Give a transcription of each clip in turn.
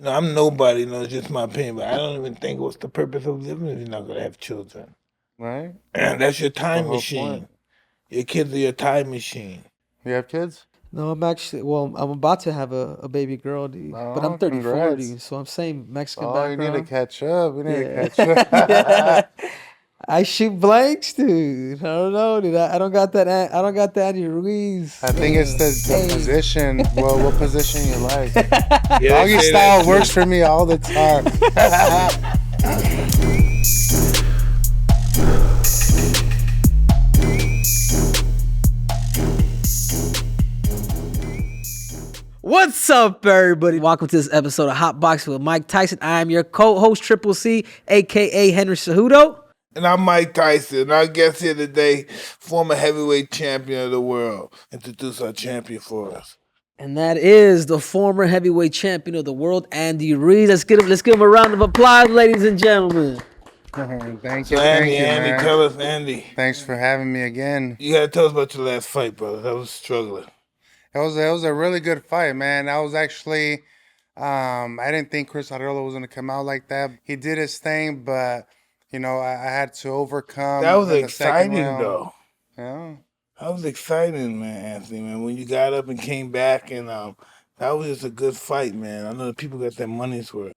I'm nobody, it's just my opinion, but I don't even think what's the purpose of living if you're not going to have children. Right? That's your The time whole machine. point. Your kids are your time machine. You have kids? No, I'm about to have a baby girl, dude. But I'm Oh, 34, congrats. dude. So I'm saying Mexican Oh, you background. need to catch up. We need to Yeah. catch up. Yeah. I shoot blanks, dude. I don't know, dude. I don't got that. I don't got that Andy Ruiz. I think it's the position. Well, what position you like? Yeah, Doggy they say style that works too. for me all the time. What's up, everybody? Welcome to this episode of Hotboxin with Mike Tyson. I am your co-host, Triple C, a.k.a. Henry Cejudo. And I'm Mike Tyson. Our guest here today, former heavyweight champion of the world. Introduce our champion for us. And that is the former heavyweight champion of the world, Andy Ruiz. Let's give him a round of applause, ladies and gentlemen. Thank So you, Andy, man. tell us, Andy. Thanks for having me again. You got to tell us about your last fight, brother. That was struggling. It was a really good fight, man. I was actually, I didn't think Chris Arreola was gonna come out like that. He did his thing, but I had to overcome. That was in the second exciting, round. though. Yeah. That was exciting, man, Anthony, man. When you got up and came back, and that was just a good fight, man. I know the people got their money's worth.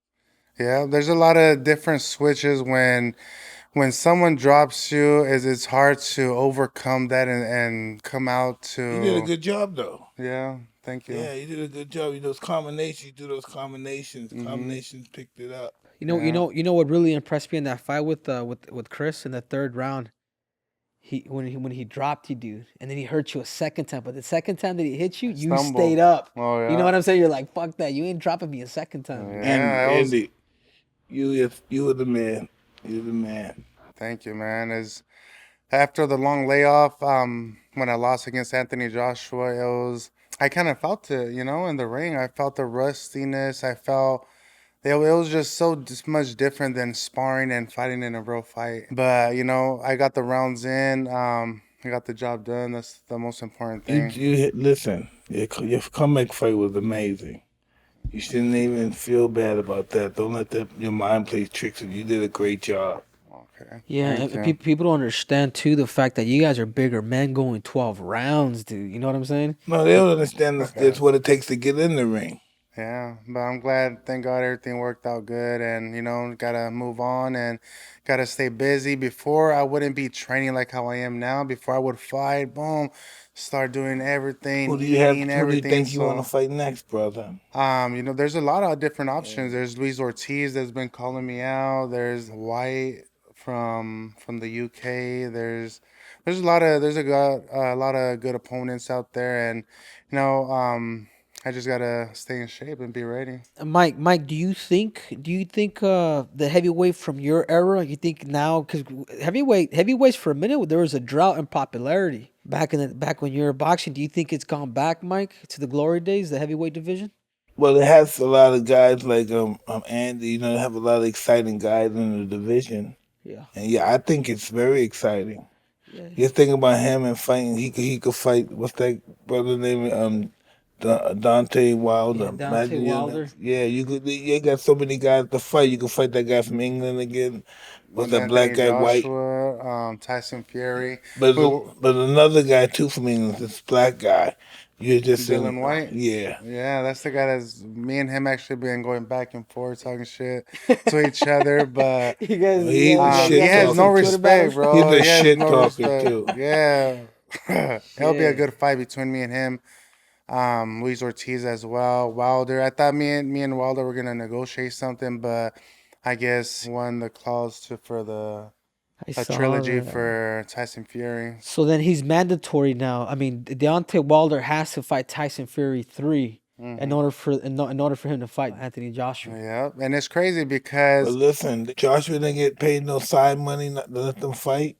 Yeah, there's a lot of different switches when someone drops you. It's hard to overcome that and come out to. You did a good job, though. Yeah, thank you. Yeah, you did a good job. You do those combinations. Combinations picked it up. You know what really impressed me in that fight with Chris in the third round. When he dropped you, dude, and then he hurt you a second time. But the second time that he hit you, you Stumbled. stayed up. Oh yeah. You know what I'm saying? You're like, fuck that. You ain't dropping me a second time. Yeah, Andy, you were the man. You're the man. Thank you, man. After the long layoff, when I lost against Anthony Joshua, I kind of felt it, in the ring. I felt the rustiness. I felt it was just much different than sparring and fighting in a real fight. But I got the rounds in. I got the job done. That's the most important thing. Listen, your comeback fight was amazing. You shouldn't even feel bad about that. Don't let your mind play tricks with you. You did a great job. Okay. Yeah, Thank and you. people don't understand too the fact that you guys are bigger men going 12 rounds, dude. You know what I'm saying? No, they don't understand that's what it takes to get in the ring. Yeah, but I'm glad, thank God, everything worked out good, and gotta move on and gotta stay busy. Before, I wouldn't be training like how I am now. Before I would fight, boom, start doing everything, Who do you everything. think you want to fight next, brother? There's a lot of different options. There's Luis Ortiz that's been calling me out. There's White from the UK. There's a lot of good opponents out there, and I just gotta stay in shape and be ready. Mike, do you think the heavyweight from your era? You think now because heavyweights for a minute there was a drought in popularity back when you were boxing. Do you think it's gone back, Mike, to the glory days, the heavyweight division? Well, it has a lot of guys like Andy. They have a lot of exciting guys in the division. Yeah. And I think it's very exciting. Yeah. Just think about him and fighting. He could fight. What's that brother's name? Deontay Wilder. Yeah, Deontay Wilder. Yeah, you got so many guys to fight. You could fight that guy from England again. What's that black guy? Joshua, White. Tyson Fury. But another guy too from England. This black guy. You're just Dylan White. Yeah. Yeah, that's the guy that's me and him actually been going back and forth talking shit to each other. But You guys, he has no respect, bro. He's a shit no talker respect. too. Yeah, it'll be a good fight between me and him. Luis Ortiz as well. Wilder. I thought me and Wilder were gonna negotiate something, but I guess won the clause for a trilogy for Tyson Fury. So then he's mandatory now. I mean, Deontay Wilder has to fight Tyson Fury 3 in order for him to fight Anthony Joshua. Yeah, and it's crazy because. But listen, Joshua didn't get paid no side money not to let them fight,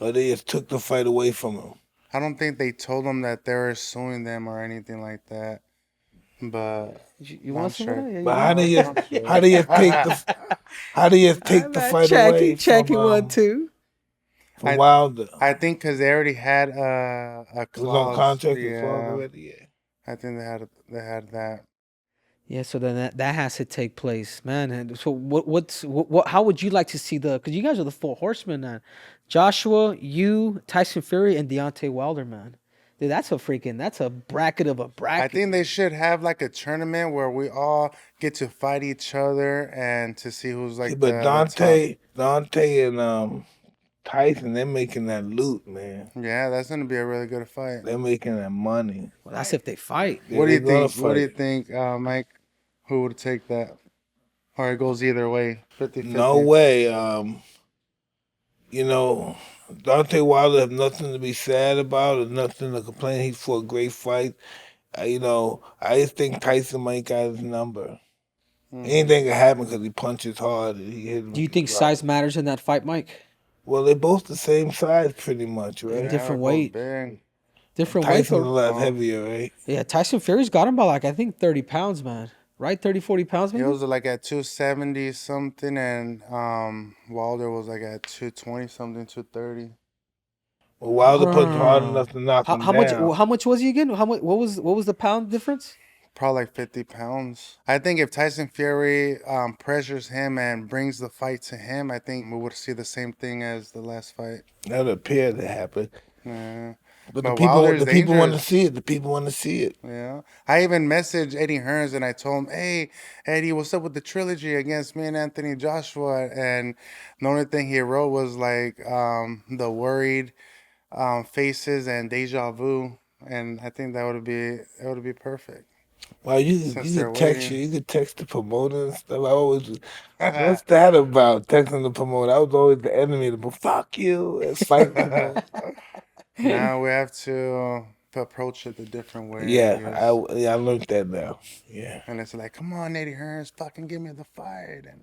or they just took the fight away from him. I don't think they told them that they were suing them or anything like that. But you want to sure. But how do you take the fight away? Checking 1, 2. From Wilder. I think because they already had a clause. It was on contract clause already. Yeah. I think they had that. Yeah, so then that has to take place, man. And so what how would you like to see because you guys are the four horsemen, man. Joshua, you, Tyson Fury, and Deontay Wilder, man. Dude, that's a bracket of a I bracket. think they should have like a tournament where we all get to fight each other and to see who's like But the top. Dante and Tyson, they're making that loot, man. Yeah, that's gonna be a really good fight. They're making that money. Well, that's if they fight. Yeah, What do you they're gonna think? What do you fight. think, Mike? Who would take that? Or it goes either way, 50-50. No way. You know, Dante Wilder have nothing to be sad about or nothing to complain. He fought a great fight. You know, I just think Tyson might got his number. Anything can happen because he punches hard. And he hit him Do you with think the size right. matters in that fight, Mike? Well, they're both the same size, pretty much, right? Yeah, Different they're both weight. big. Different weight. Tyson's a lot Oh. heavier, right? Yeah, Tyson Fury's got him by like I think 30 pounds, man. Right? 30, 40 pounds He maybe? was like at 270 something, and Wilder was like at 220 something, 230. Well, Wilder punched hard Wow. enough to knock him How down. much how much was he again? What was the pound difference? Probably like 50 pounds. I think if Tyson Fury pressures him and brings the fight to him, I think we would see the same thing as the last fight. That appeared to happen. Yeah. But But the Wilder's people want to dangerous. see it. The people want to see it. Yeah. I even messaged Eddie Hearns and I told him, hey, Eddie, what's up with the trilogy against me and Anthony Joshua? And the only thing he wrote was like the worried faces and deja vu. And I think that would be perfect. Well, Since you they're could text waiting. you could text the promoter and stuff. I always what's that about? Texting the promoter. I was always the enemy. But fuck you. It's fight with them. Now we have to approach it a different way. I Yeah, guess. I learned that now. Yeah. And it's like, come on, Eddie Hearns, fucking give me the fight. And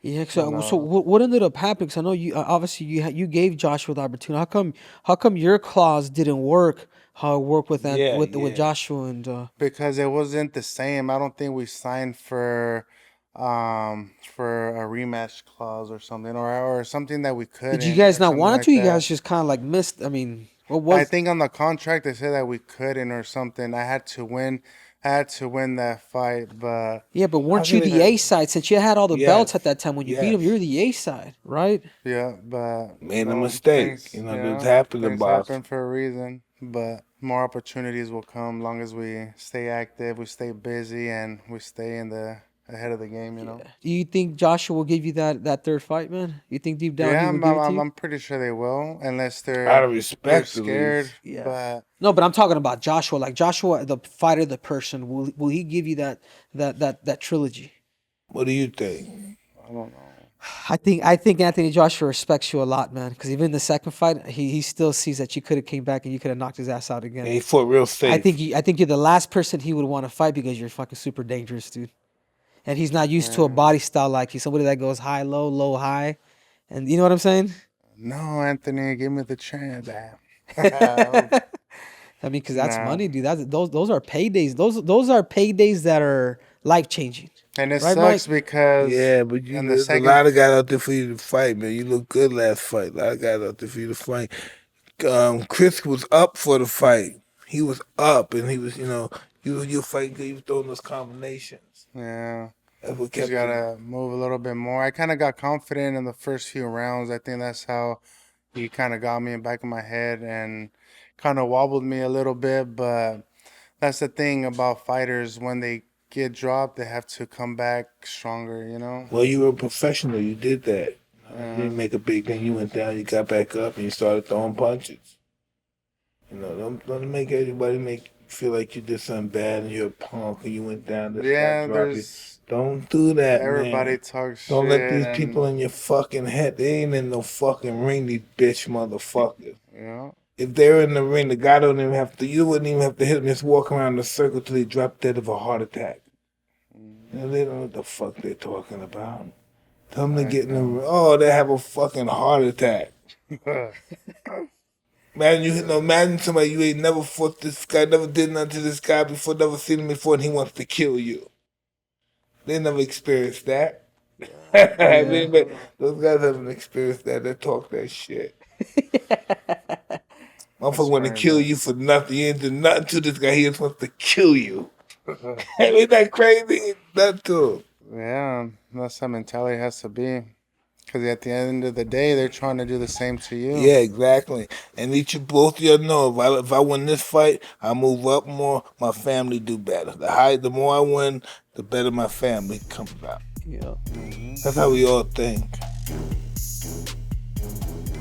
Yeah, No. so what ended up happening? Because I know you obviously you gave Joshua the opportunity. How come your clause didn't work? How it worked with that Yeah, with yeah. Joshua and because it wasn't the same. I don't think we signed for a rematch clause or something, or something that we couldn't. did you guys or not something want like to? You that. guys just kind of like missed. I mean, what I was? think on the contract they said that we couldn't or something. I had to win. I had to win that fight, but Yeah, but weren't How you could the it- A side since you had all the belts Yes, at that time when you beat him? yes. You're the A side, right? yeah, but Made a well, mistake. things- You know, yeah, this happened to things box. happen for a reason. But more opportunities will come long as we stay active, we stay busy, and we stay in the ahead of the game. You know. Do you think Joshua will give you that third fight, man? You think deep down Yeah, he I'm, will give it to I'm, you? I'm pretty sure they will, unless Out of they're respect, at scared. least. Yeah. But No, but I'm talking about Joshua. Like Joshua, the fighter, the person. Will he give you that trilogy? What do you think? I don't know. I think Anthony Joshua respects you a lot, man. Because even in the second fight, he still sees that you could have came back and you could have knocked his ass out again. And he fought real safe. I think you're the last person he would want to fight because you're fucking super dangerous, dude. And he's not used to a body style like you. Somebody that goes high, low, high, and you know what I'm saying? No, Anthony, give me the chance. I mean, because that's Nah. money, dude. Those are paydays. Those are paydays that are life changing. And it Right, sucks Mike? because Yeah, but you in there's the a lot of guys out there for you to fight, man. You look good last fight. A lot of guys out there for you to fight. Chris was up for the fight. He was up, and he was, you fight good. You was throwing those combinations. yeah. That's what Just kept him. gotta move a little bit more. I kind of got confident in the first few rounds. I think that's how he kind of got me in the back of my head and kind of wobbled me a little bit. But that's the thing about fighters. When they get dropped, they have to come back stronger, you know? Well, you were a professional. You did that. You didn't make a big thing. You went down, you got back up, and you started throwing punches. Don't make everybody feel like you did something bad and you're a punk and you went down to Yeah, drop you. there's Don't do that, everybody man. talks Don't shit. let these people in your fucking head. They ain't in no fucking ring, these bitch motherfuckers. You know? If they're in the ring, the guy don't even have to. You wouldn't even have to hit them. Just walk around the circle till they drop dead of a heart attack. They don't know what the fuck they're talking about. Tell them to get in the ring. Oh, they have a fucking heart attack. Imagine somebody you ain't never fought this guy, never did nothing to this guy before, never seen him before, and he wants to kill you. They never experienced that. Those guys haven't experienced that. They talk that shit. Motherfucker want to kill you for nothing. You ain't do nothing to this guy. He just wants to kill you. Ain't that crazy? That too. Yeah, that's how mentality has to be. Because at the end of the day, they're trying to do the same to you. Yeah, exactly. And each of both of you know if I win this fight, I move up more. My family do better. The more I win, the better my family comes out. Yeah. That's how we all think.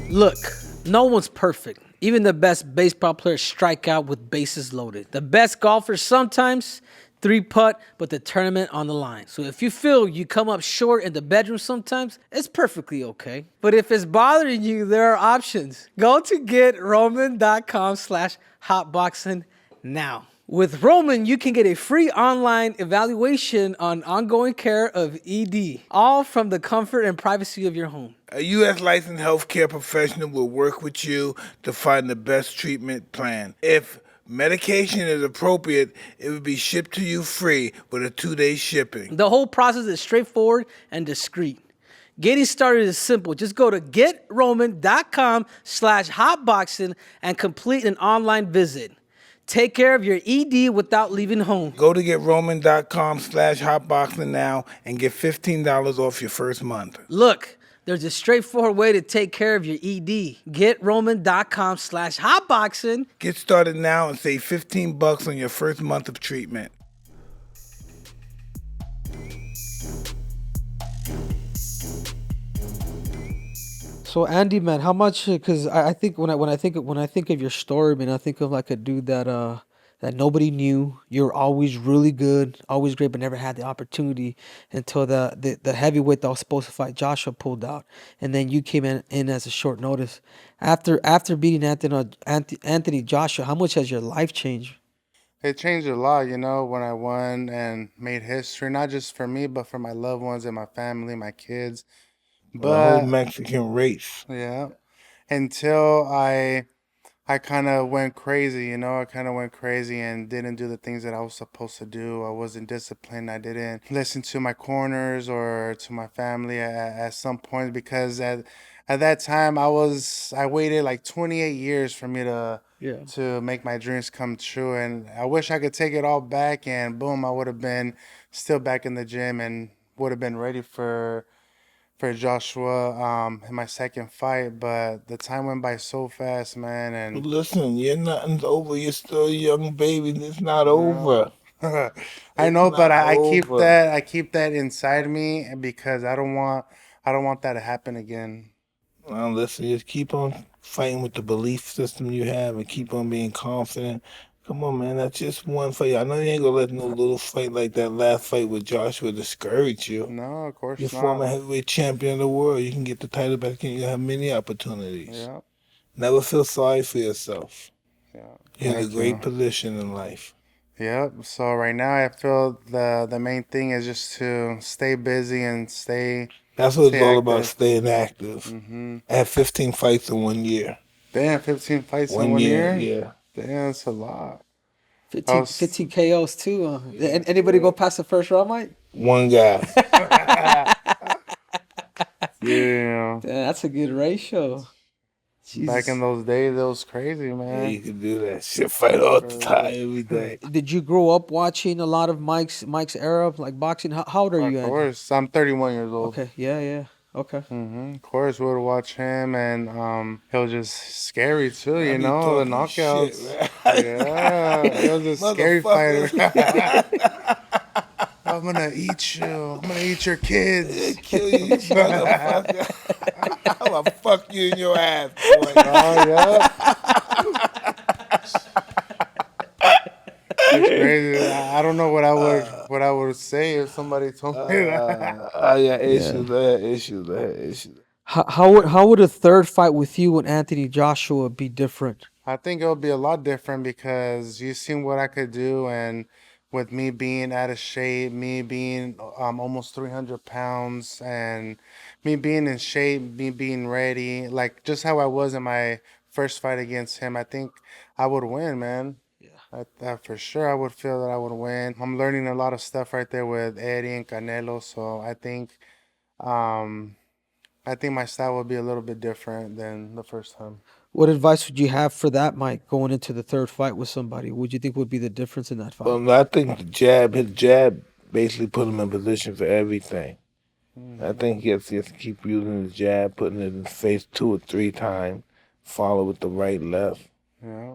Look, no one's perfect. Even the best baseball players strike out with bases loaded. The best golfers sometimes three putt, but the tournament on the line. So if you feel you come up short in the bedroom sometimes, it's perfectly okay. But if it's bothering you, there are options. Go to getroman.com/hotboxing now. With Roman, you can get a free online evaluation on ongoing care of ED, all from the comfort and privacy of your home. A U.S. licensed healthcare professional will work with you to find the best treatment plan. If medication is appropriate, it will be shipped to you free with a 2-day shipping. The whole process is straightforward and discreet. Getting started is simple. Just go to getroman.com/hotboxing and complete an online visit. Take care of your ED without leaving home. Go to getroman.com/hotboxing now and get $15 off your first month. Look, there's a straightforward way to take care of your ED. Getroman.com/hotboxing. Get started now and save $15 on your first month of treatment. So Andy, man, how much? Because I think when I think of your story, man, I think of like a dude that nobody knew. You're always really good, always great, but never had the opportunity until the heavyweight that was supposed to fight Joshua pulled out, and then you came in as a short notice. After beating Anthony Joshua, how much has your life changed? It changed a lot, when I won and made history, not just for me, but for my loved ones and my family, my kids. The whole But Mexican race. yeah, until I kind of went crazy, I kind of went crazy and didn't do the things that I was supposed to do. I wasn't disciplined. I didn't listen to my corners or to my family at some point because at that time I waited like 28 years for me to make my dreams come true, and I wish I could take it all back and boom, I would have been still back in the gym and would have been ready for Joshua in my second fight, but the time went by so fast, man. And Listen, nothing's over. You're still a young baby. It's not over. I It's know, but not I keep over. that inside me because I don't want that to happen again. Well, listen, just keep on fighting with the belief system you have and keep on being confident. Come on, man. That's just one fight. I know you ain't gonna let no little fight like that last fight with Joshua discourage you. No, of You're course former not. heavyweight champion of the world. You can get the title back and you have many opportunities. Yeah, Never feel sorry for yourself. yeah. You're in a Thank great you. position in life. Yep. So right now, I feel the main thing is just to stay busy and That's what it's stay all about, active. staying active. Mm-hmm. I had 15 fights in 1 year. Damn, 15 fights in One one year, year. yeah. Damn, that's a lot. I 15, was 15 KOs too. Anybody go past the first round, Mike? One guy. yeah. That's a good ratio. Back in Jesus. those days, it was crazy, Yeah, man. you can do that shit. Fight all the time, every day. Did you grow up watching a lot of Mike's era, like boxing? How old are Of you, Andy? course, I'm 31 years old. Okay, yeah. Okay. Of course, we would watch him, and he was just scary too. I be The talking shit, knockouts. man. Yeah, he was a scary fighter. Motherfuckers. I'm gonna eat you. I'm gonna eat your kids. Kill you, you motherfucker. I'm gonna fuck you in your ass, boy. Oh yeah, that's crazy. I don't know what I would say if somebody told me that. I got Yeah. issues. I had issues. I had issues. How would a third fight with you and Anthony Joshua be different? I think it'll be a lot different because you've seen what I could do, and with me being out of shape, me being almost 300 pounds, and me being in shape, me being ready, like just how I was in my first fight against him, I think I would win, man. For sure, I would feel that I would win. I'm learning a lot of stuff right there with Eddie and Canelo, so um, I think my style will be a little bit different than the first time. What advice would you have for that, Mike, going into the third fight with somebody? What do you think would be the difference in that fight? I think his jab basically put him in position for everything. I think he has to keep using his jab, putting it in his face 2 or 3 times, follow with the right, left. Yeah.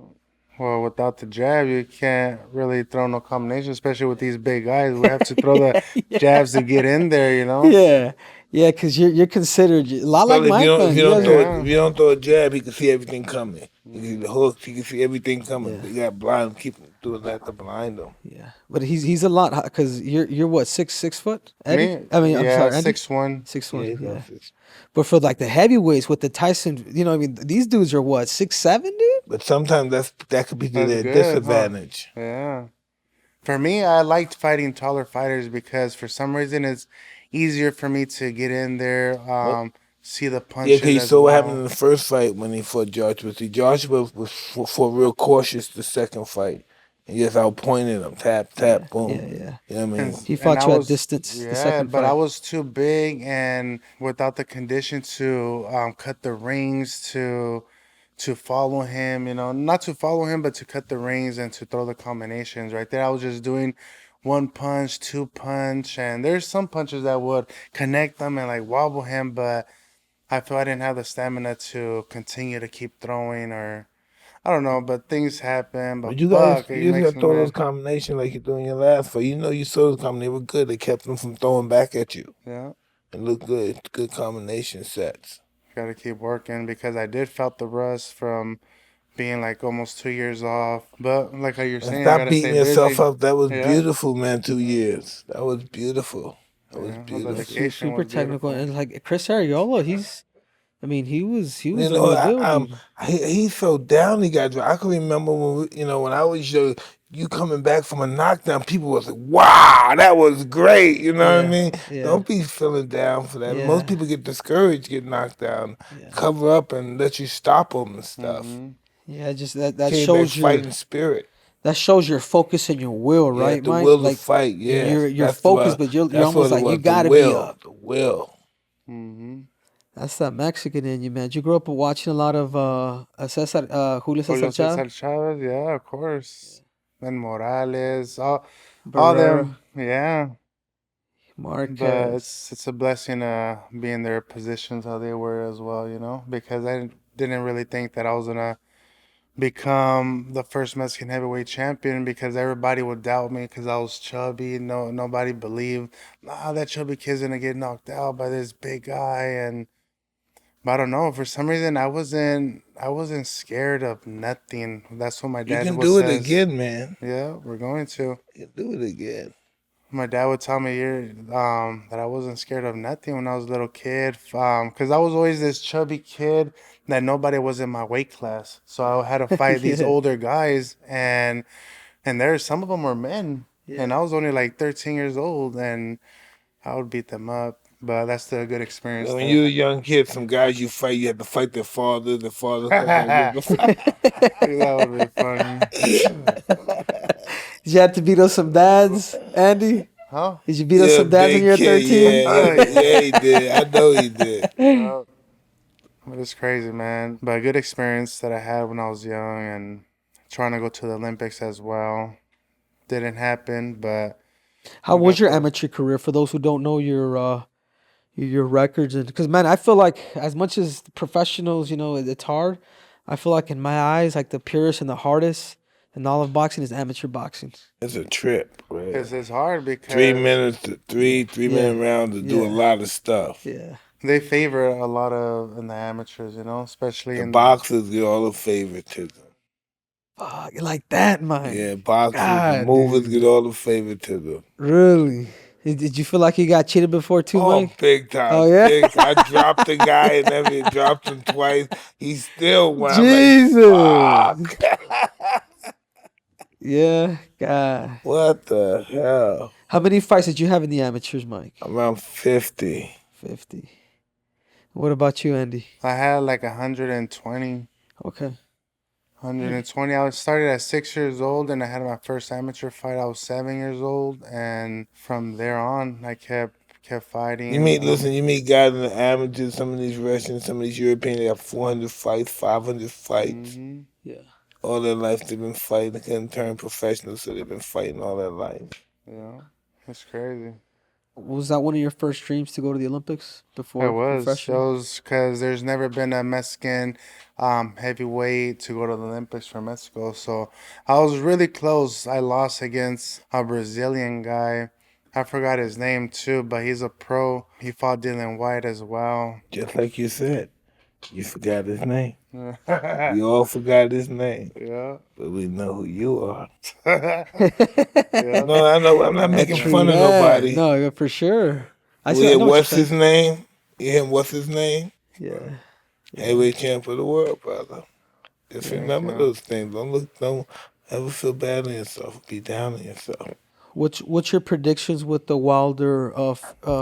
Well, without the jab, you can't really throw no combination, especially with these big guys. We have to throw the jabs to get in there, you know? Yeah, yeah, because you're considered a lot like Well, Mike, man. if You guys are, you don't throw a jab, he can see everything coming. He can see the hooks, he can see everything coming. Yeah. You got blind, keep doing that to blind him. yeah, but he's a lot because you're what 6 foot, Eddie? Me? I mean, I'm Yeah, sorry, Andy? 6'1". 6'1", he's yeah. not fixed. But for like the heavyweights with the Tyson, I mean, these dudes are what 6'7", dude. But sometimes that could be to That's their good, disadvantage. Yeah. For me, I liked fighting taller fighters because for some reason it's easier for me to get in there, see the Yeah, punches because you as saw what well. happened in the first fight when he fought Joshua. See, Joshua was for real cautious the second fight. He just outpointed him, tap, boom. Yeah, yeah. You know what I mean? He fought I you at was- distance the Yeah, second but I fight. was too big and without the condition to cut the rings to follow him, not to follow him, but to cut the rings and to throw the combinations. Right there, I was just doing one punch, two punch, and there's some punches that would connect them and like wobble him, but I feel I didn't have the stamina to continue to keep throwing, or I don't know, but things happen. But But you got fuck, it you makes got to me throw mad. those combinations like you do in your last fight. You saw those combinations, they were good. They kept them from throwing back at you. Yeah. It looked good. Good combination sets. Got to keep working because I did felt the rust from being like almost 2 years off. But like how you're And saying, I stop gotta beating stay yourself busy. up. That was Yeah. beautiful, man. 2 years. That was beautiful. That was Yeah, beautiful. dedication Super was technical, beautiful. and like Chris Arreola, he was You the know, real deal, dude. he's so down. He got. I can remember when I was young, you coming back from a knockdown. People was like, "Wow, that was great." You know what I Yeah, mean? yeah. Don't be feeling down for that. Yeah. Most people get discouraged, get knocked down. Yeah. Cover up and let you stop them and stuff. Mhm. Yeah, just that Came shows back your fighting spirit. focus and your will, Yeah, right, the Mike? will Like to fight. Yeah, you're that's focused, but you're that's almost what it like you was, gotta the be will, up. The will. Mhm. That's that Mexican in you, man. You grew up watching a lot of Julio Julio Cesar Chavez, Cesar Chavez, yeah, of course. And Morales, all Barrera, them, yeah. But Marquez. it's a blessing be in their positions how they were as well, because I didn't really think that I was gonna become the first Mexican heavyweight champion because everybody would doubt me because I was chubby. Nobody believed, that chubby kid's gonna get knocked out by this big guy. And but I don't know, for some reason I wasn't scared of nothing. That's what my You dad can would do it says. again, man. Yeah, we're going to. You can do it again. My dad would tell me that I wasn't scared of nothing when I was a little kid, because I was always this chubby kid that nobody was in my weight class. So I had to fight these Yeah. older guys, and some of them were men, and I was only like 13 years old, and I would beat them up. But that's still a good experience. When though. you were a young kid, some guys you fight, you had to fight their father. The father That would be funny. Did you have to beat up some dads, Andy? Huh? Did you beat up some dads when you were 13? Yeah, he did. I know he did. But it's crazy, man. But a good experience that I had when I was young and trying to go to the Olympics as well. Didn't happen, but How was your amateur career? For those who don't know your records, and because man, I feel like as much as professionals, it's hard. I feel like in my eyes, like the purest and the hardest in all of boxing is amateur boxing. It's a trip, man. it's hard because 3 minutes, three-minute round to do a Yeah. lot of stuff. Yeah. they favor a lot of in the amateurs, especially The in boxers get all the favoritism. Fuck, like that, man. Yeah, boxers, the God, movers dude. get all the favoritism. Really? Did you feel like you got cheated before too, Oh, Mike? big time. Oh, yeah? I dropped the guy and then dropped him twice. He still won. Jesus. I'm like, fuck. Yeah, God. What the hell? How many fights did you have in the amateurs, Mike? Around 50. 50. What about you, Andy? I had like 120. Okay. 120. I started at 6 years old, and I had my first amateur fight. I was 7 years old, and from there on, I kept kept fighting. You meet guys in the amateurs, some of these Russians, some of these Europeans, they have 400 fights, 500 fights. Yeah. All their life they've been fighting. They couldn't turn professional, so they've been fighting all their life. Yeah, it's crazy. Was that one of your first dreams to go to the Olympics before It was professional? because there's never been a Mexican heavyweight to go to the Olympics for Mexico. So I was really close. I lost against a Brazilian guy. I forgot his name too, but he's a pro. He fought Dylan White as well. Just like you said, you forgot his name. Yeah. We all forgot his name, Yeah. but we know who you are. Yeah. No, I know. I'm not making True fun of that. nobody. No, yeah, for sure. I Yeah, know what what's you're his saying. name? You hear him? What's his name? Yeah. Heavyweight champ of the world, brother. Just Yeah, remember yeah. those things. Don't ever feel bad on yourself. Be down on yourself. What's your predictions with the Wilder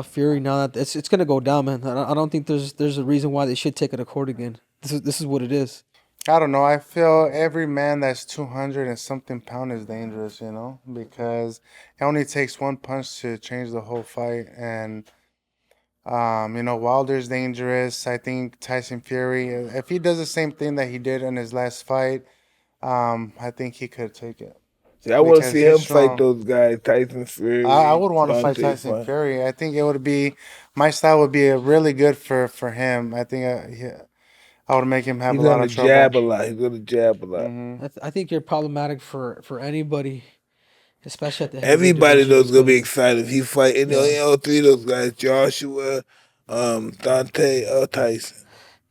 Fury now that it's gonna go down, man? I don't think there's a reason why they should take it to court again. This is what it is. I don't know. I feel every man that's 200 and something pound is dangerous, because it only takes one punch to change the whole fight. And, Wilder's dangerous. I think Tyson Fury, if he does the same thing that he did in his last fight, I think he could take it. See, I want to Because see he's him fight strong. those guys, Tyson Fury. I would want to fight Deontay Tyson Fury. I think it would be, my style would be really good for him. I think I would make him have He's a lot gonna of trouble. jab a lot. He's gonna jab a lot. I think you're problematic for anybody, especially at the heavyweight Everybody division, knows gonna be because- excited if he fight. Yeah. Three of those guys: Joshua, Dante, Tyson.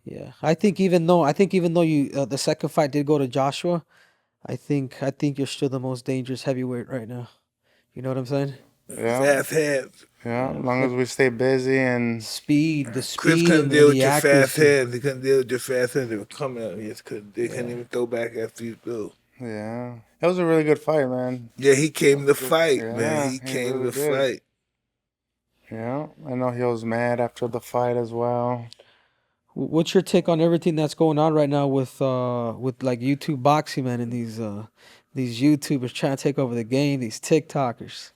Yeah, I think even though you the second fight did go to Joshua, I think you're still the most dangerous heavyweight right now. You know what I'm saying? Yeah. Fast hands. Yeah, as long as we stay busy and Speed, the Chris speed couldn't and deal with the your fast accuracy. hands. He couldn't deal with your fast hands. They were coming up. They couldn't even throw back after you threw. yeah, it was a really good fight, man. Yeah, he came to fight, Yeah, man. He he came really to did. fight. Yeah, I know he was mad after the fight as well. What's your take on everything that's going on right now with like YouTube boxing, man, and these YouTubers trying to take over the game, these TikTokers?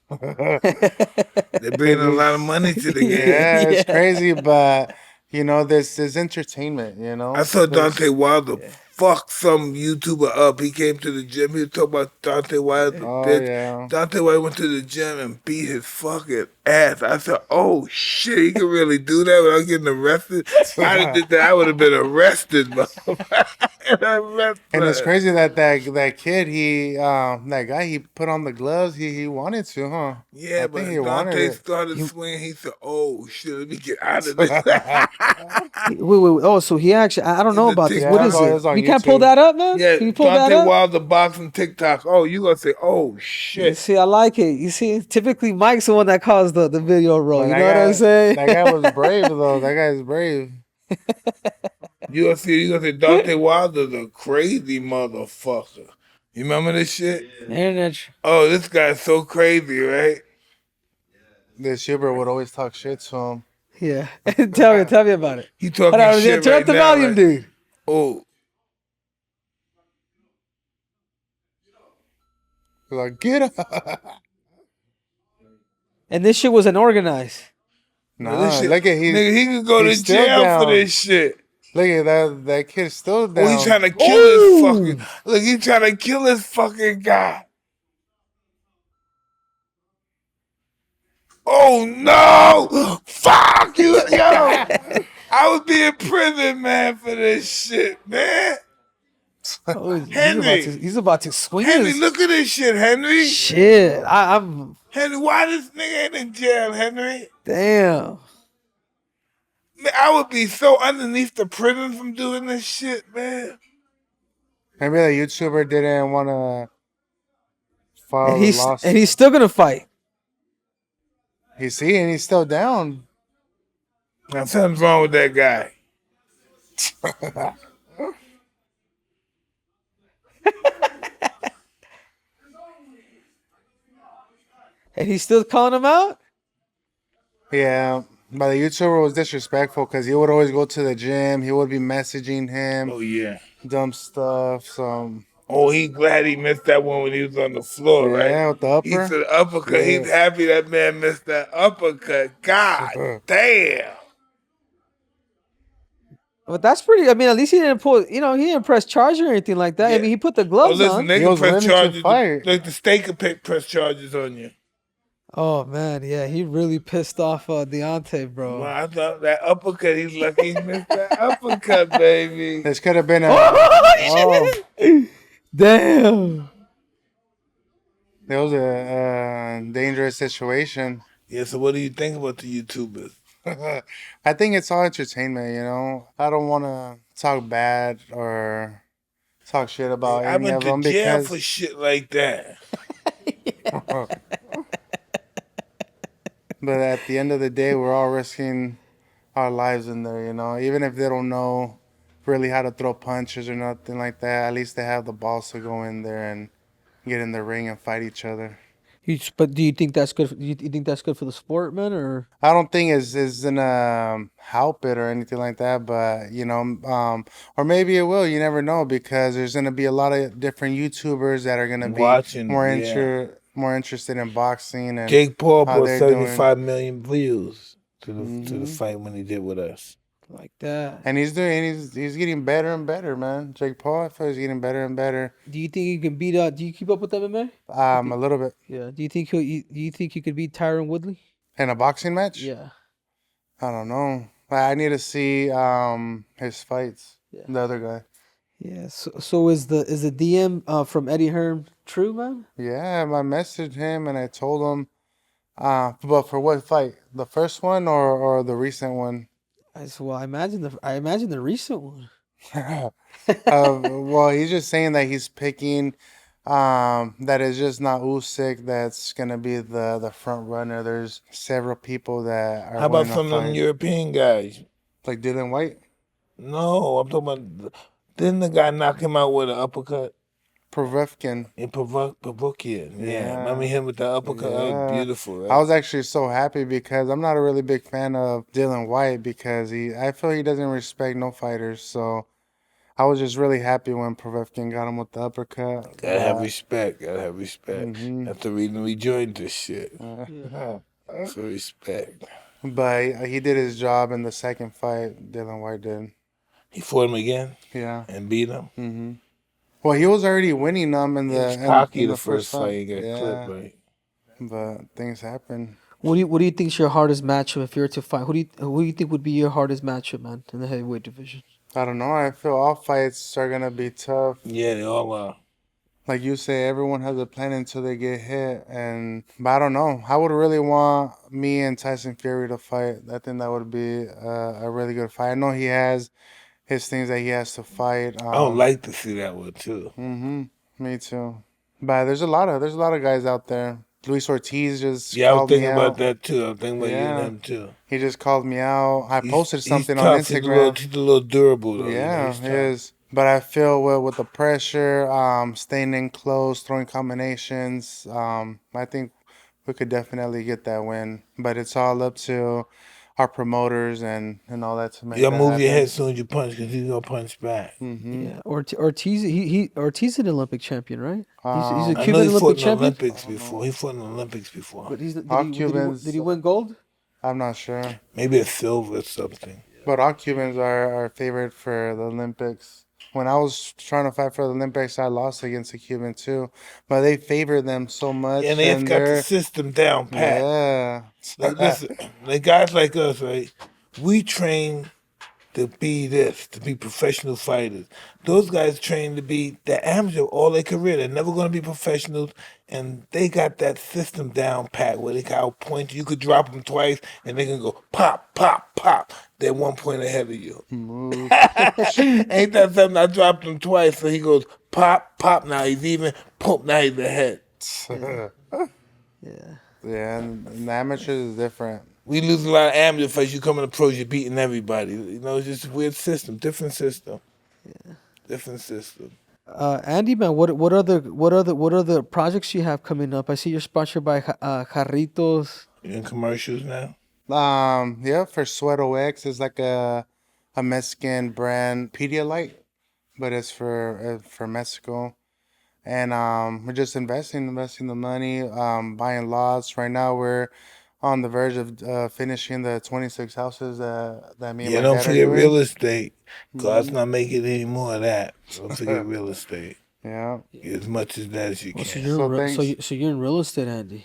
They're bringing a lot of money to the game. Yeah, it's Yeah. crazy, but there's entertainment. I saw There's- Deontay Wilder fuck some YouTuber up. He came to the gym. He was talking about Deontay Wilder. Oh Bitch. yeah, Deontay Wilder went to the gym and beat his fucking ass. I said, "Oh shit, he can really do that without getting arrested." I'd have did that. I would have been arrested, and it's crazy that kid that guy he put on the gloves. He wanted to, huh? Yeah, I but think he wanted Dante it. started swinging. He said, "Oh shit, let me get out of this." Wait. Oh, so he actually, I don't know the about this. TikTok. What Yeah, is it's it? on You can't pull YouTube. that up, man? Yeah, Can you pull that Deontay up? Wilder boxing TikTok. Oh, you gonna say, "Oh You shit." see, I like it. You see, typically Mike's the one that caused the video roll. But You that know what I'm guy- saying? That guy was brave though. That guy's brave. You gonna say Deontay Wilder's a crazy motherfucker. You remember this shit? Internet. Oh, this guy's so crazy, right? This Schubert would always talk shit to him. Yeah. tell me about it. He talking Hold on, shit turn right up the now, volume, right? dude. Oh, He's like, get up. And this shit wasn't organized. Nah, this shit, look at nigga, he could go to he's still jail for down. this shit. Look at that kid's still down. Oh, he's trying to kill his fucking. Look, he's trying to kill his fucking guy. Oh no! Fuck you, yo! I would be in prison, man, for this shit, man. Oh, Henry. he's about to swing Henry, his look at this shit, Henry. shit. I'm Henry, why this nigga ain't in jail, Henry? damn. Man, I would be so underneath the prison from doing this shit, man. Maybe the YouTuber didn't want to file And the he's lawsuit. still gonna fight. And he's still down. Now, something's wrong with that guy. And he's still calling him out? Yeah, but the YouTuber was disrespectful because he would always go to the gym. He would be messaging him Oh, yeah. dumb stuff. So Oh, he's glad he missed that one when he was on the floor, right? Yeah, with the He upper. said uppercut. Yeah. He's happy that man missed that uppercut. God damn. But that's pretty. I mean, at least he didn't pull. You know, he didn't press charge or anything like that. I Yeah. mean, he put the Oh, gloves listen, on. they He can was press ready to charges. fight. Like the state could press charges on you. Oh man, yeah, he really pissed off Deontay, bro. Well, I thought that uppercut, he's lucky he missed that uppercut, baby. This could have been a. Oh, Oh, damn. it was a dangerous situation. Yeah, so what do you think about the YouTubers? I think it's all entertainment, you know. I don't want to talk bad or talk shit about I any went of to them jail because for shit like that. but at the end of the day, we're all risking our lives in there, you know. Even if they don't know really how to throw punches or nothing like that, at least they have the balls to go in there and get in the ring and fight each other. But do you think that's good? You think that's good for the sport, man? Or I don't think is gonna help it or anything like that, but you know, or maybe it will. You never know because there's gonna be a lot of different YouTubers that are gonna be Watching, more yeah. more interested in boxing and Jake Paul how brought they're doing. 75 million views to the Mhm. fight when he did with us. like that? And he's getting better and better, man. Jake Paul, I feel he's getting better and better. Do you think he can beat? Do you keep up with MMA? A little bit Yeah. Do you think do you think he could beat Tyron Woodley? in a boxing match. Yeah. I don't know. I need to see his fights. Yeah. The other guy. Yeah. So is the DM from Eddie Hearn true, man? Yeah, I messaged him and I told him, but for what fight? The first one or the recent one? I imagine the recent one. Well, he's just saying that he's picking, that it's just not Usyk that's gonna be the front runner. There's several people that are How about going to some of them fight, European guys? like Dylan White, No, I'm talking about. Didn't the guy knock him out with an uppercut? Povetkin. In Pavokian. Yeah. Yeah. Remember him with the uppercut? That was Yeah. beautiful, right? I was actually so happy because I'm not a really big fan of Dylan White because I feel he doesn't respect no fighters. So I was just really happy when Povetkin got him with the uppercut. Gotta have respect. Gotta have respect. Mhm. That's the reason we joined this shit. Yeah. For respect. But he did his job in the second fight. Dylan White did. He fought him again Yeah. and beat him. hmm Well, he was already winning them in He the was in- cocky in the first fight. He got clipped, right? But things happen. What do you think's your hardest matchup if you were to fight? Who do you think would be your hardest matchup, man, in the heavyweight division? I don't know. I feel all fights are gonna be tough. Yeah, they all are. Like you say, everyone has a plan until they get hit. But I don't know. I would really want me and Tyson Fury to fight. I think that would be a really good fight. I know he has his things that he has to fight. I would like to see that one too. Me too. But there's a lot of guys out there. Luis Ortiz just Yeah, I was called me thinking about out. that too. I was thinking about you Yeah. and him too. He just called me out. I posted something he's on tough. Instagram. He's a little durable though. Yeah, he's he tough. is. But I feel with the pressure, staying in close, throwing combinations, I think we could definitely get that win. But it's all up to our promoters and all that to make You gotta that move your happen. head as soon as you punch because he's gonna punch back. Yeah, Ortiz an Olympic champion, right? He's a I know Cuban he fought Olympic in the champion. Olympics before. He fought in the Olympics before. But All Cubans- did he win gold? I'm not sure. Maybe a silver or something. But all Cubans are favored for the Olympics. When I was trying to fight for the Olympics, I lost against a Cuban too. But they favor them so much. Yeah, and they've got the they're- system down pat. Yeah. Like, listen, like guys like us, right? We train to be this, to be professional fighters. Those guys train to be the amateur all their career. They're never going to be professionals, and they got that system down pat where they can outpoint you. You could drop them twice, and they can go pop, pop, pop. They're 1 point ahead of you. Ain't that something? I dropped him twice, so he goes pop, pop. Now he's even, pop. Now he's ahead. Yeah. Yeah, and the amateurs is different. We lose a lot of amateur fights. You come in the pros, you're beating everybody. You know, it's just a weird system, different system. Yeah, different system. Andy, man, what other projects you have coming up? I see you're sponsored by Jarritos. You in commercials now? Yeah, for Suero X, it's like a Mexican brand Pedialyte, but it's for Mexico. and we're just investing the money, buying lots. Right now, we're on the verge of finishing the 26 houses that me and Yeah, my don't dad are forget doing. real estate. God's Hmm. not making any more of that. Don't forget real estate. Yeah. Get as much of that as you Well, so can. you're in So real, thanks. so you're in real estate, Andy.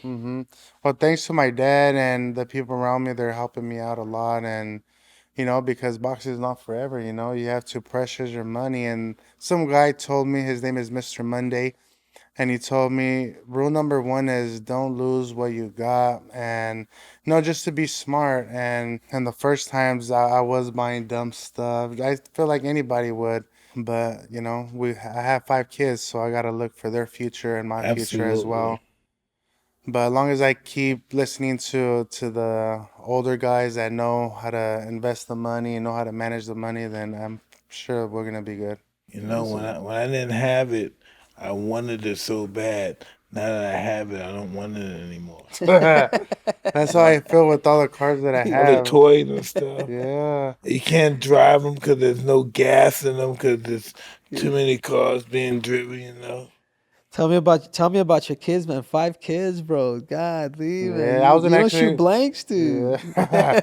Well, thanks to my dad and the people around me, they're helping me out a lot. And, because boxing is not forever, you have to pressure your money. And some guy told me, his name is Mr. Monday, and he told me rule number one is don't lose what you got. And, just to be smart. And the first times I was buying dumb stuff, I feel like anybody would. But, I have 5 kids, so I got to look for their future and my future as well. Absolutely. But as long as I keep listening to the older guys that know how to invest the money and know how to manage the money, then I'm sure we're gonna be good. You know, when I didn't have it, I wanted it so bad. Now that I have it, I don't want it anymore. That's how I feel with all the cars that I All the have. toys and stuff. Yeah. You can't drive them because there's no gas in them because there's too many cars being driven. Tell me about your kids, man. 5 kids, bro. God, man. Yeah, I wasn't You don't shoot actually. blanks, dude. Yeah.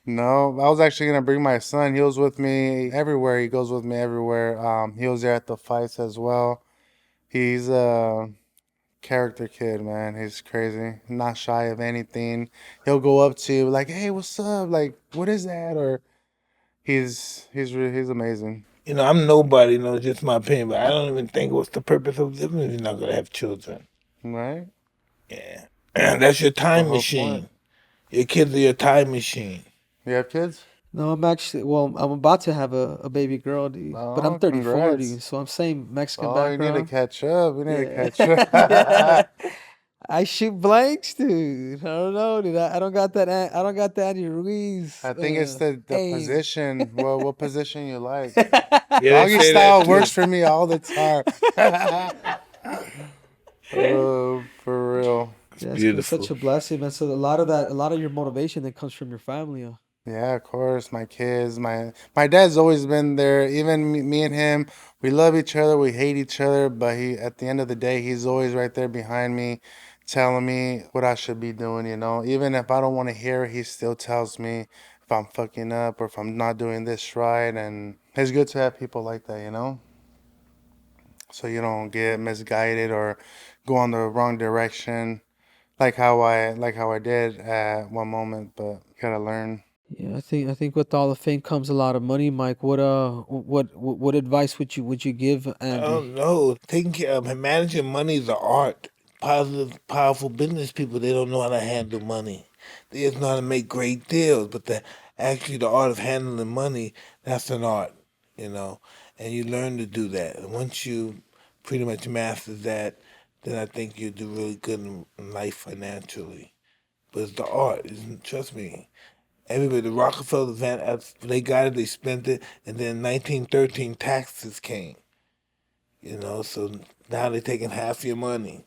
No, I was actually gonna bring my son. He was with me everywhere. He goes with me everywhere. He was there at the fights as well. He's a character kid, man. He's crazy. Not shy of anything. He'll go up to you like, "Hey, what's up? Like, what is that?" Or he's amazing. I'm nobody, just my opinion, but I don't even think what's the purpose of living if you're not going to have children. Right? Yeah. That's your That's the time whole point. machine. Your kids are your time machine. You have kids? No, I'm about to have a baby girl, dude. But I'm Oh, 34, congrats. dude. So I'm saying Mexican Oh, you need to background. catch up. We need to Yeah. catch up. I shoot blanks, dude. I don't know, dude. I don't got that. I don't got that Andy Ruiz. I think it's the Aim. position. Well, what position you like? Yeah, they Doggy say style that too. works for me all the time. Oh, for real. Yeah, it's Beautiful. such a blessing, man. So a lot of your motivation that comes from your family. Yeah, of course. My kids, my dad's always been there. Even me and him, we love each other. We hate each other, but at the end of the day, he's always right there behind me, telling me what I should be doing. Even if I don't want to hear it, he still tells me if I'm fucking up or if I'm not doing this right. And it's good to have people like that. So you don't get misguided or go on the wrong direction, like how I did at one moment. But you gotta learn. Yeah, I think with all the fame comes a lot of money, Mike. What advice would you give I Andy? don't know. Taking care of managing money is an art. Positive, powerful business people, they don't know how to handle money. They just know how to make great deals, but actually the art of handling money, that's an art, you know. And you learn to do that. And once you pretty much master that, then I think you do really good in life financially. But it's the art. Trust me. Everybody, the Rockefellers, they got it, they spent it, and then 1913 taxes came. So now they're taking half your money.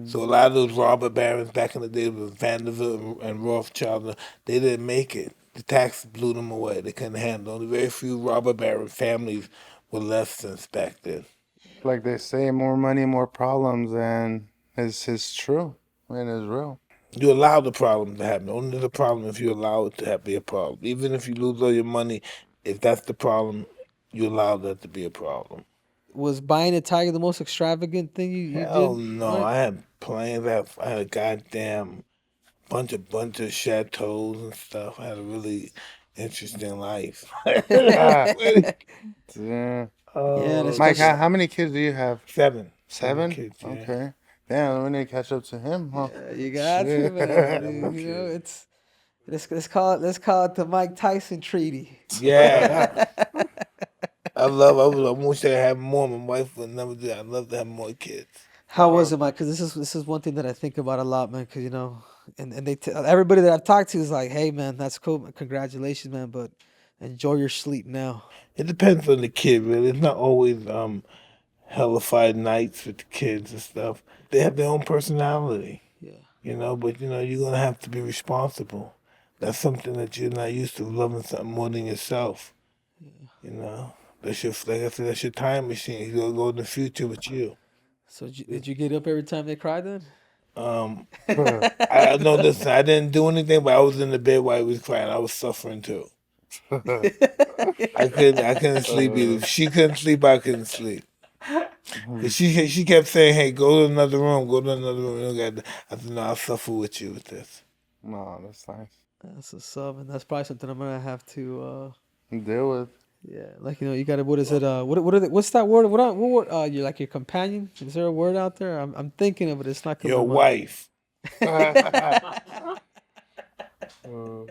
So a lot of those robber barons back in the day with Vanderbilt and Rothschild, they didn't make it. The tax blew them away. They couldn't handle it. Only very few robber baron families were left since back then. Like they say, more money, more problems, and it's true and it's real. You allow the problem to happen. Only the problem if you allow it to be a problem. Even if you lose all your money, if that's the problem, you allow that to be a problem. Was buying a tiger the most extravagant thing you Hell did? no. Mike? I had plans. I had a goddamn bunch of chateaus and stuff. I had a really interesting life. Ah, Yeah. yeah. Yeah, and Oh, Mike, especially how many kids do you have? 7. 7 7? kids, yeah. Okay. Damn, we need to catch up to him, huh? you got to, Shit. man. You know, it's let's call it the Mike Tyson treaty. Yeah. I wish I had more. My wife would never do that. I'd love to have more kids. How was it, Mike? Because this is one thing that I think about a lot, man. Because and everybody that I've talked to is like, hey, man, that's cool. Congratulations, man, but enjoy your sleep now. It depends on the kid, really. It's not always hellified nights with the kids and stuff. They have their own personality, Yeah. but you're gonna have to be responsible. That's something that you're not used to, loving something more than yourself. That's like I said, that's your time machine. He's gonna go in the future with you. So did you get up every time they cried then? I know. Listen, I didn't do anything, but I was in the bed while he was crying. I was suffering too. I couldn't sleep either. If she couldn't sleep, I couldn't sleep. Cause she kept saying, "Hey, go to another room. Go to another room." You don't got I said, "No, I'll suffer with you with this." No, that's nice. That's a sub, and that's probably something I'm gonna have to. Deal with. Yeah, like you got to. What is it? What's that word? What word? You like your companion? Is there a word out there? I'm thinking of it. It's not coming Your to mind. wife. Uh,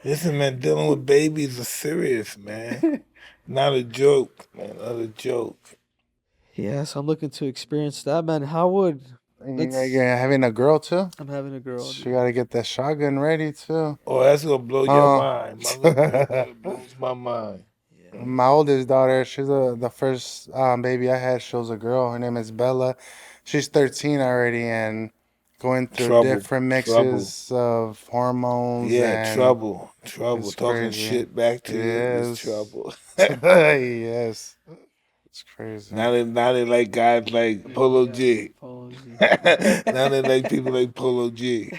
Listen, man, dealing with babies is serious, man. Not a joke, man. Not a joke. Yeah, so I'm looking to experience that, man. How would you're having a girl too? I'm having a girl? You gotta get that shotgun ready too. Oh, that's gonna blow your mind. My little girl blows my mind. My oldest daughter, she's the first baby I had. She was a girl. Her name is Bella. She's 13 already and going through Trouble, different mixes of hormones. Yeah, and trouble. it's Talking crazy. shit back to you is Yes. trouble. Yes, it's crazy. Now they like guys like Polo G. Polo G. Now they like people like Polo G.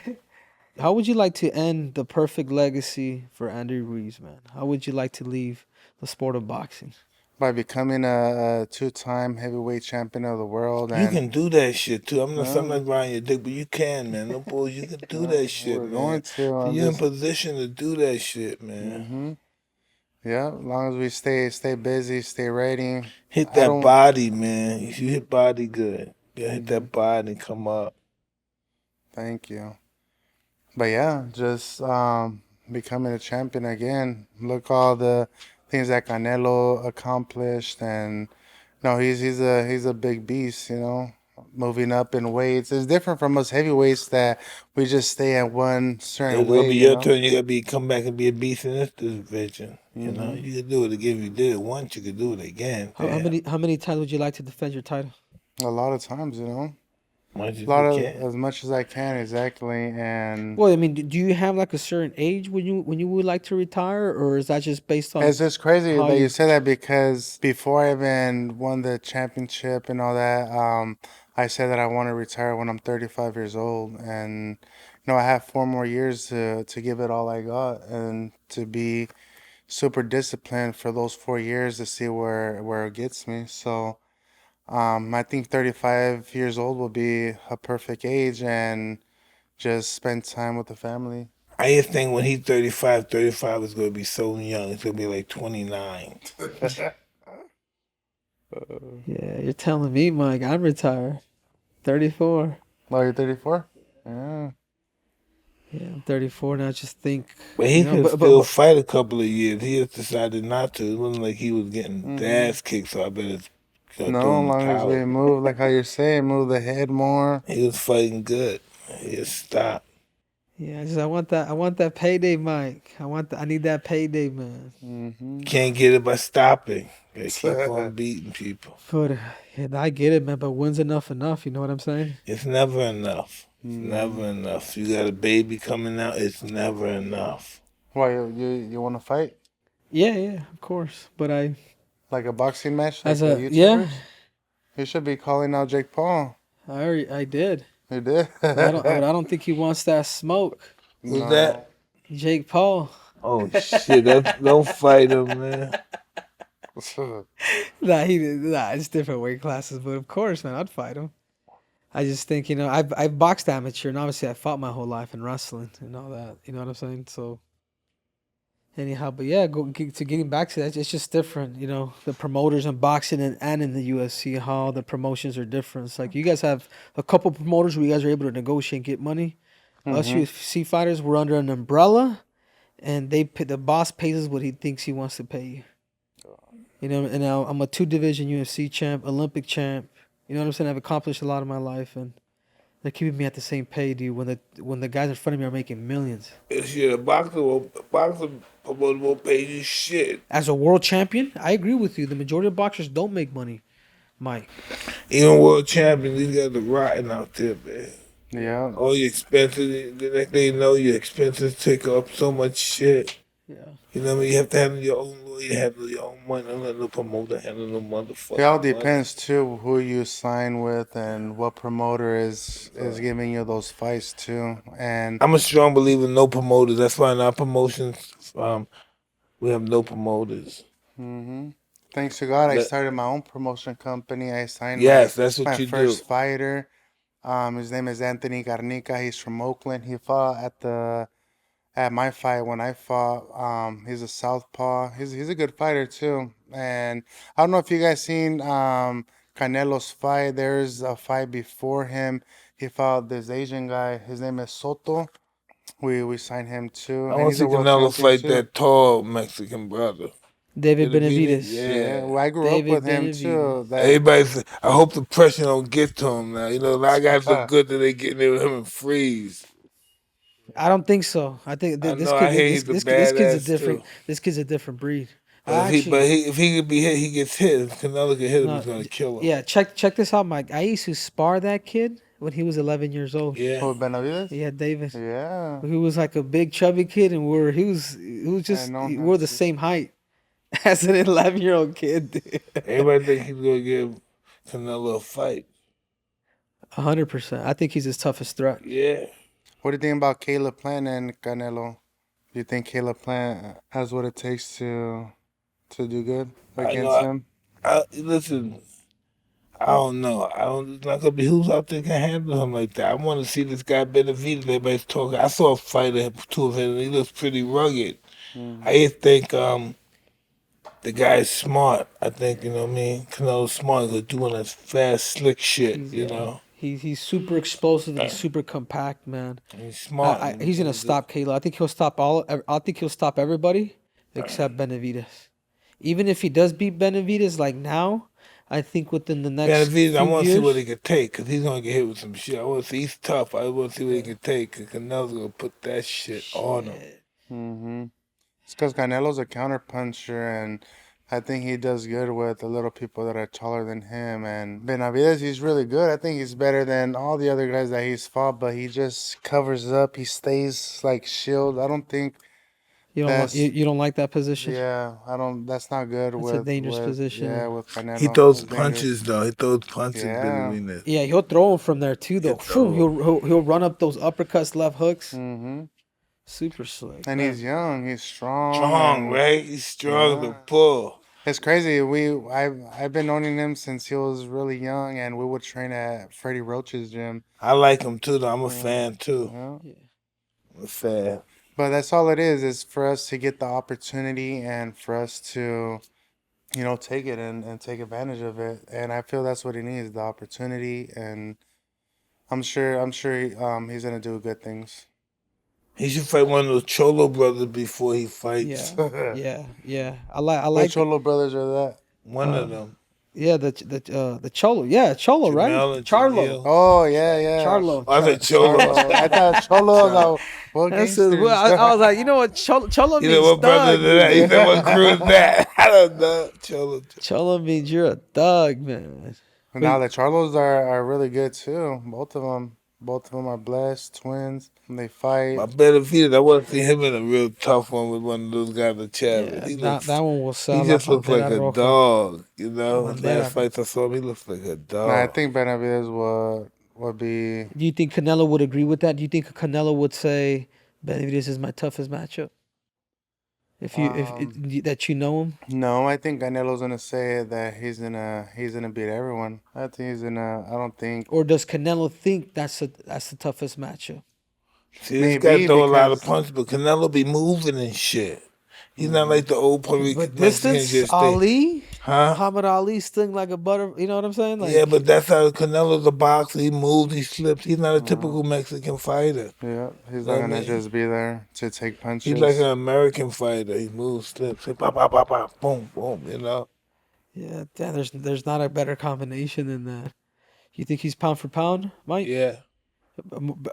How would you like to end the perfect legacy for Andy Ruiz, man? How would you like to leave the sport of boxing? By becoming a two-time heavyweight champion of the world. You And can do that shit too. I'm not riding your dick, but you can, man. No bull, you can do that shit, we're man. going to. You're in position to do that shit, man. Mm-hmm. Yeah, as long as we stay busy, stay ready. Hit that body, man. You hit body good. Yeah, hit that body and come up. Thank you. But yeah, just becoming a champion again. Look all the things that Canelo accomplished, and no, he's a big beast, you know. Moving up in weights, it's different from us heavyweights that we just stay at one certain It's weight. gonna be you your know? turn. You gotta come back and be a beast in this division. You know, you can do it again. If you did it once, you can do it again. How many times would you like to defend your title? A lot of times, you know. As As much as I can, exactly. And Well, I mean, do you have like a certain age when you would like to retire, or is that just based on? it's just crazy how that you- you say that, because before I even won the championship and all that, I said that I want to retire when I'm 35 years old, and you know I have 4 more years to give it all I got and to be super disciplined for those 4 years to see where it gets me. So I think 35 years old will be a perfect age, and just spend time with the family. I just think when he's 35 is gonna be so young. It's gonna be like 29. Yeah, you're telling me, Mike. I'm retired. 34. Oh, you're 34? Yeah. Yeah, I'm 34 now. I just think. But he you know, could still fight a couple of years. He just decided not to. It wasn't like he was getting the ass kicked, so I better No, throw as him the long as we towel. move, like how you're saying, move the head more. He was fighting good. He just stopped. Yeah, I want that payday, Mike. I need that payday, man. Mm-hmm. Can't get it by stopping. Gotta keep on beating people. But yeah, I get it, man. But when's enough? You know what I'm saying? It's never enough. It's never enough. You got a baby coming out. It's never enough. Why you want to fight Yeah, of course. But like a boxing match? Like as the a YouTubers? You should be calling out Jake Paul. I did. You did. I don't think he wants that smoke. Who's that? Jake Paul. Oh shit! Don't fight him, man. Nah, it's different weight classes. But of course, man, I'd fight him. I just think, I've boxed amateur, and obviously I fought my whole life in wrestling and all that. You know what I'm saying? So anyhow, but yeah, getting back to that, it's just different. You know, the promoters in boxing and in the UFC, how the promotions are different. It's like you guys have a couple promoters where you guys are able to negotiate and get money. Us UFC fighters, we're under an umbrella, and the boss pays us what he thinks he wants to pay you. You know, and now I'm a 2-division UFC champ, Olympic champ. You know what I'm saying? I've accomplished a lot in my life, and they're keeping me at the same pay, dude. When the guys in front of me are making millions. Shit, a boxer promoter won't pay you shit. As a world champion, I agree with you. The majority of boxers don't make money, Mike. Even world champion, these guys are rotten out there, man. Yeah. All your expenses, the next thing you know, your expenses take up so much shit. Yeah. You know what I mean? You have to handle your own lawyer, handle your own money, don't let no promoter handle no motherfucker. It all depends too who you sign with and what promoter is giving you those fights too. And I'm a strong believer in no promoters. That's why in our promotions, we have no promoters. thanks to God, I Let- started my own promotion company. I signed Yes, that's what my you first do. fighter. His name is Anthony Garnica. He's from Oakland. He fought at my fight when I fought. He's a southpaw. He's a good fighter too. And I don't know if you guys seen Canelo's fight. There's a fight before him. He fought this Asian guy. His name is Soto. We signed him too, I and want he's to a see world Canelo champion fight too. that tall Mexican brother. David Benavidez. Yeah, Yeah. well, I grew up David with him Benavidez. too. Everybody's. I hope the pressure don't get to him now. You know, a lot of guys look good that they get in there with him and freeze. I don't think so. I think I this know. kid, I hear this, he's a this, kid- this kid's a badass different. too. This kid's a different breed. But if he could be hit, he gets hit. If Canelo can hit him, No, he's gonna kill him. yeah. Check this out, Mike. I used to spar that kid when he was 11 years old. Yeah. Who, Benavides? Yeah, Davis. Yeah. He was like a big chubby kid, and he was just know him we're the too. same height as an 11-year-old kid. Dude. Everybody think he's gonna give Canelo a fight. 100%. I think he's his toughest threat. Yeah. What do you think about Caleb Plant and Canelo? Do you think Caleb Plant has what it takes to do good against him? Listen, I don't know. It's not gonna be who's out there can handle him like that. I want to see this guy Benavidez. Everybody's talking. I saw a fight of two of him, and he looks pretty rugged. I just think the guy's smart. I think you know what I mean. Canelo's smart. He's doing that fast, slick shit. You know, He's super explosive and super compact, man. he's smart. He's gonna stop Caleb. I think he'll stop I think he'll stop everybody except Benavidez. Even if he does beat Benavidez like now, I think within the next Benavidez, I few want to see years- what he can take because he's gonna get hit with some shit. I want to see he's tough. I want to see what he can take because Canelo's gonna put that shit on him. It's because Canelo's a counterpuncher, and I think he does good with the little people that are taller than him. And Benavidez, he's really good. I think he's better than all the other guys that he's fought, but he just covers up. He stays like shield. I don't think. you don't like that position. Yeah, I don't. That's not good. That's a dangerous with, position. Yeah, with Canelo. He throws It's dangerous. punches though. He throws punches. Yeah. Benavidez. Yeah, he'll throw him from there too, though. He'll run up those uppercuts, left hooks. Super slick. And he's young. He's strong. Strong, and right? He's strong to pull. It's crazy. I've been owning him since he was really young, and we would train at Freddie Roach's gym. I like him too, though. I'm a fan too. Yeah. I'm a fan. But that's all it is for us to get the opportunity and for us to, take it and take advantage of it. And I feel that's what he needs, the opportunity. And I'm sure he's gonna do good things. He should fight one of those Cholo brothers before he fights. Yeah. I like. Which Cholo brothers are that? One of them. Yeah, the Cholo. Yeah, Cholo, right? Jamel and Charlo. Jamil. Oh yeah. Charlo. I said Cholo. I thought Cholo. What That's gangsters? I was like, you know what? Cholo You means know what brother thug. is that? You know what crew is that? I don't know. Cholo. Cholo means you're a thug, man. Now the Charlos are really good too. Both of them are blessed twins. And they fight. My Benavidez, I want to see him in a real tough one with one of those guys in Yeah, He that one will sell. He just La looks like Frontera a Roja. dog, you know. Bandera. Last fights I saw him, he looks like a dog. I think Benavidez would be. Do you think Canelo would agree with that? Do you think Canelo would say Benavidez is my toughest matchup? If that you know him, No, I think Canelo's gonna say that he's gonna beat everyone. I think he's gonna. I don't think. or does Canelo think that's the toughest matchup? See, this Maybe guy throw a lot of because- punches, but Canelo be moving and shit. He's not like the old Puerto Rican But Mexican distance, just stay- Ali, Huh? Muhammad Ali sting like a butter. You know what I'm saying? Like, Yeah, but that's how Canelo's a boxer. He moves, he slips. He's not a typical Mexican fighter. Yeah, he's I not gonna mean- just be there to take punches. He's like an American fighter. He moves, slips, pop, pop, pop, pop, boom, boom, you know. yeah, damn, there's not a better combination than that. You think he's pound for pound, Mike? Yeah.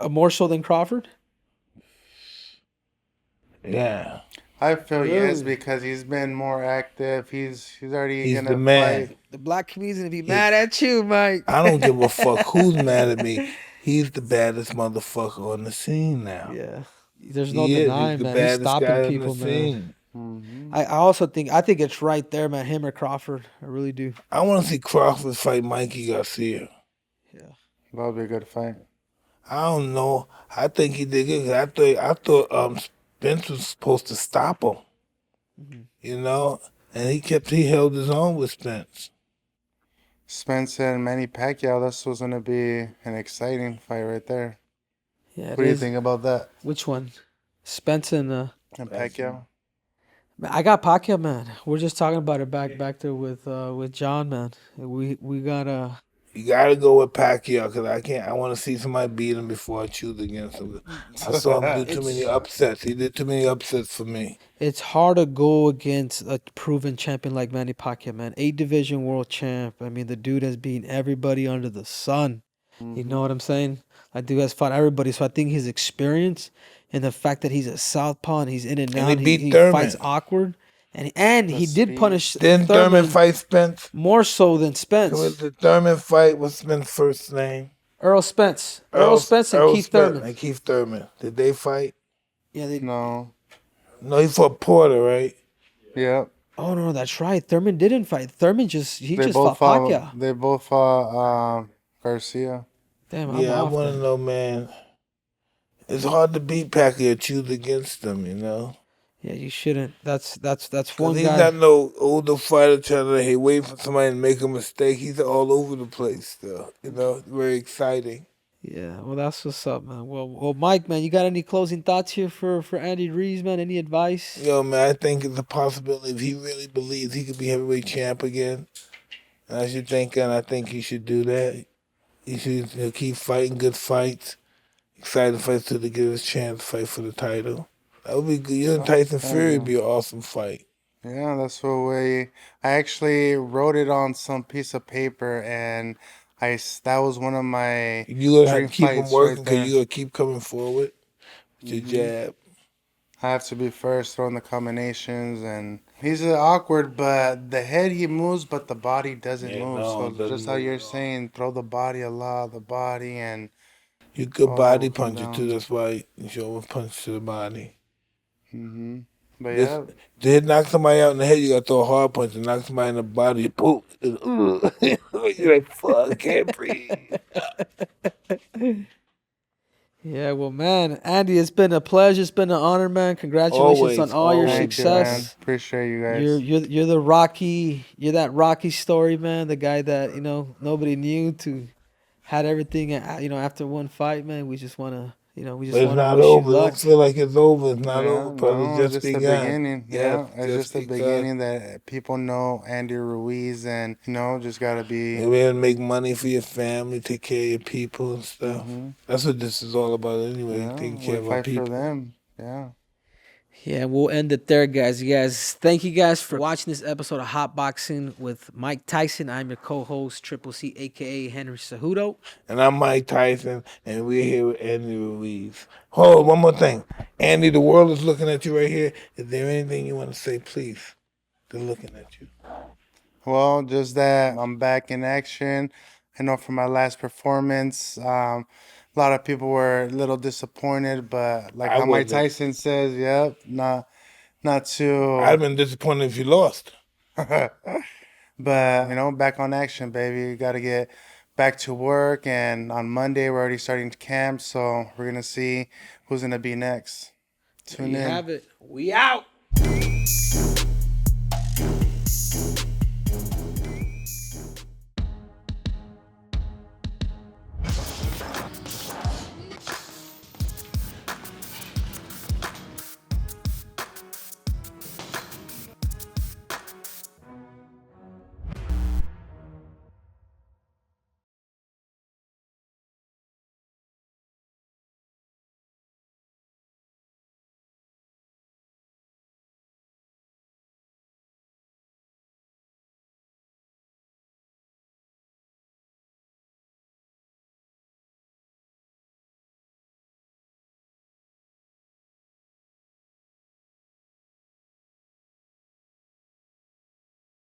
More so than Crawford? Yeah. I feel yes Really? because he's been more active. He's already He's gonna the man. fight. The black comedian's gonna be mad at you, Mike. I don't give a fuck who's mad at me. He's the baddest motherfucker on the scene now. Yeah. There's no He is. He's denying, the man. He's baddest stopping guy on the people, man. scene. Mm-hmm. I also think it's right there, man. Him or Crawford. I really do. I want to see Crawford fight Mikey Garcia. Yeah. That would be a good fight. I don't know. I think he did good. 'Cause I thought Spence was supposed to stop him. You know, and he held his own with Spence. Spence and Manny Pacquiao, this was going to be an exciting fight right there. Yeah. What do you think about that? Which one? Spence and And Pacquiao? Man, I got Pacquiao, man. We're just talking about it back there with John, man. We got You gotta go with Pacquiao because I want to see somebody beat him before I choose against him. I saw him do too many upsets. He did too many upsets for me. It's hard to go against a proven champion like Manny Pacquiao, man. 8 division world champ. I mean, the dude has beaten everybody under the sun. You know what I'm saying? That dude has fought everybody. So I think his experience and the fact that he's a southpaw and he's in and out, he beat he Thurman. fights awkward. And he did speed. punish Didn't Thurman fight Spence? more so than Spence. Was the Thurman fight? What's Spence's first name? Errol Spence. Errol Spence and Keith Thurman. And Keith Thurman. Did they fight? Yeah, they. No. No, he fought Porter, right? Yep. Oh no, that's right. Thurman didn't fight. Thurman just They fought both Pacquiao. They both fought Garcia. Damn, I'm Yeah, I off want to then. know, man. It's hard to beat Pacquiao, choose against him, you know? Yeah, you shouldn't. That's one Because he's guy. not no older fighter trying to, hey, wait for somebody to make a mistake. He's all over the place still, you know? Very exciting. Yeah, well, that's what's up, man. Well, Mike, man, you got any closing thoughts here for Andy Ruiz, man? Any advice? Yo, man, I think it's a possibility if he really believes he could be heavyweight champ again. And I think he should do that. He should keep fighting good fights. Excited fights till to get his chance to fight for the title. That would be good. You and Tyson Fury would be an awesome fight. Yeah, that's what I actually wrote it on some piece of paper, and that was one of my You gonna have dream to keep him fights working right because there. you gotta keep coming forward with your jab. I have to be first throwing the combinations, and he's awkward, but the head he moves, but the body doesn't Yeah, move. no, So it doesn't just how move you're at all. saying, throw the body a lot, the body, and You good all body will come puncher down. too. That's why you show a punch to the body. But This- yeah, To knock somebody out in the head, you gotta throw a hard punch. To knock somebody in the body, boom. You're like, fuck, I can't breathe. Yeah, well, man, Andy, it's been a pleasure. It's been an honor, man. Congratulations Always, on all your always. thank you, man. success. Appreciate you guys. You're the Rocky. You're that Rocky story, man. The guy that nobody knew to had everything. After one fight, man. We just wanna we But just it's wanna not wish you over. luck. Don't feel like it's over. It's not Yeah, over, brother. no, It's just the begun. beginning. Yeah, Yeah, it's just the begun. beginning that people know Andy Ruiz, and just gotta be. You'll be able to make money for your family, take care of your people and stuff. Mhm. That's what this is all about anyway, Yeah, taking we care of our fight people. for them. Yeah. Yeah, we'll end it there, guys. You guys, thank you guys for watching this episode of Hotboxing with Mike Tyson. I'm your co-host, Triple C, aka Henry Cejudo. And I'm Mike Tyson, and we're here with Andy Ruiz. Hold on, one more thing. Andy, the world is looking at you right here. Is there anything you want to say, please? They're looking at you. Well, just that I'm back in action. I know from my last performance, a lot of people were a little disappointed, but like I how Mike wasn't. Tyson says, yep, not too. I'd have been disappointed if you lost. But back on action, baby. Got to get back to work, and on Monday we're already starting camp, so we're gonna see who's gonna be next. There Tune you in. have it. We out.